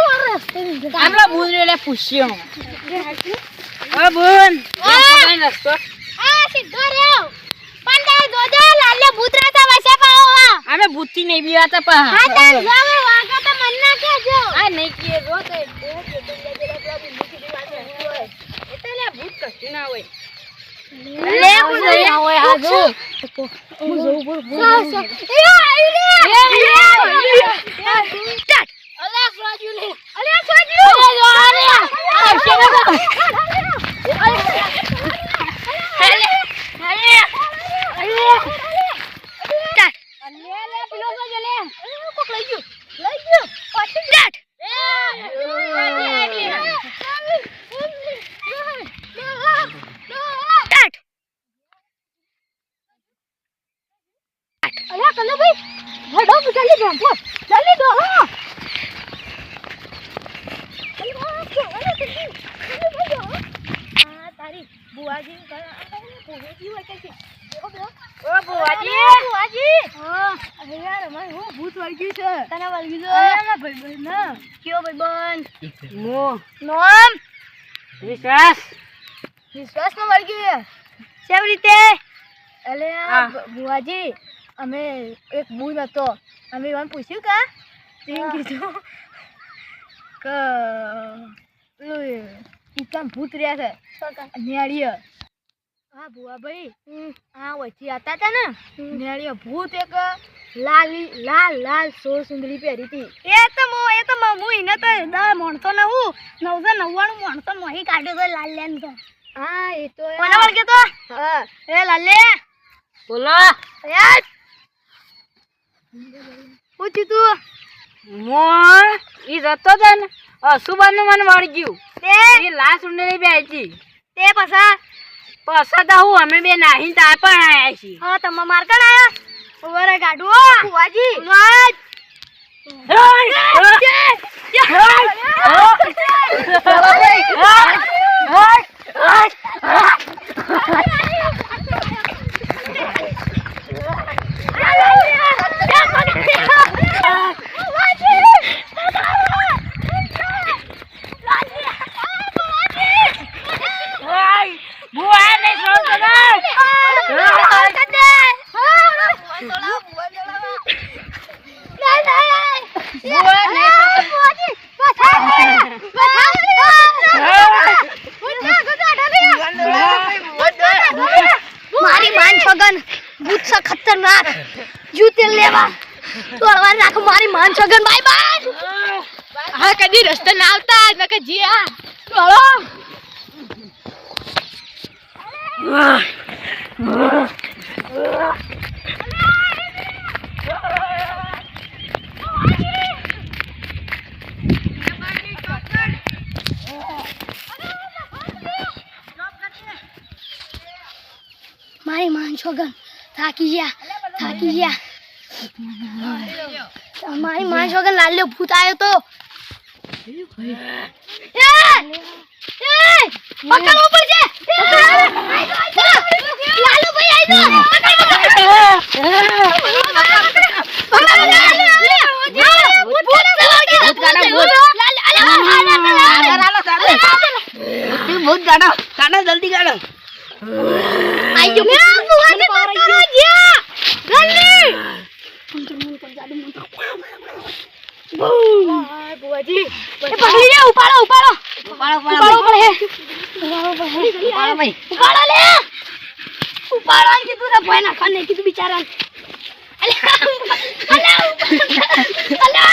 આપડે બુનને પૂછ્યો ઓ બુન રસ્તો સીધો રહ્યો પણ દોદો લાલે ભૂતરા તા વસે પાવા અમે ભૂતી નહીં બીવાતા પા હા તાર જાવે વાગા તો મન ના કેજો આ નહીં કે રો તો એટલે ભૂત કશું ના હોય લે કોઈ ના હોય આ જો હું જઉં બોલ અલ્યા સોજુ લે અલ્યા સોજુ અરે આ શેના વિશ્વાસ નો મળી ગયો કેવી રીતે અલે બુઆજી અમે એક બૂન હતો અમે એને પૂછ્યું કા તીન કીધું કે ઈકામ ભૂત રહ્યા છે ન્યાળીય હા બુઆ ભાઈ હા વચ્ચે હતા તા ને ન્યાળીય ભૂત એક લાલ સોળ સુંદરી પહેરી હતી એ તો હું એને તો 10 માણસો ને હું 999 માણસો મોહી કાઢ્યો તો લાલ લેન તો હા એ તો કોને વળગે તો હા એ લાલે બોલો યાર પૂછી તું મોર ઈ જતો તો ને અસુબાનું મને મળી ગયું એ લાશ ઉંડે બેઠી તે પસા તો હું અમે બે નાહી તા પણ આયા છીએ હા તમે મારકણ આયા ઓવરે ગાડુઓ ફુવાજી મારી માન છગન ભૂત છે ખતરનાક જૂતે લેવા તોડવા રાખો મારી માન છગન બાય બાય હા કદી રસ્તે ના આવતા નકે જી આ ચલો મારી માન છોગન થાકી ગયા મારી માન છોગન લાલ્યો ભૂત આવ્યો તો પકડવો પડશે લાલુ ભાઈ ભૂત ગાડો જલ્દી ગાડો આઈ મે બુવાને પકડો જ્યા જલ્દી બુવાજી પકડી લે ઉપાડો લે ઉપાડો આન કીધું રે ભાઈ ના ખાને કીધું બિચારા અલે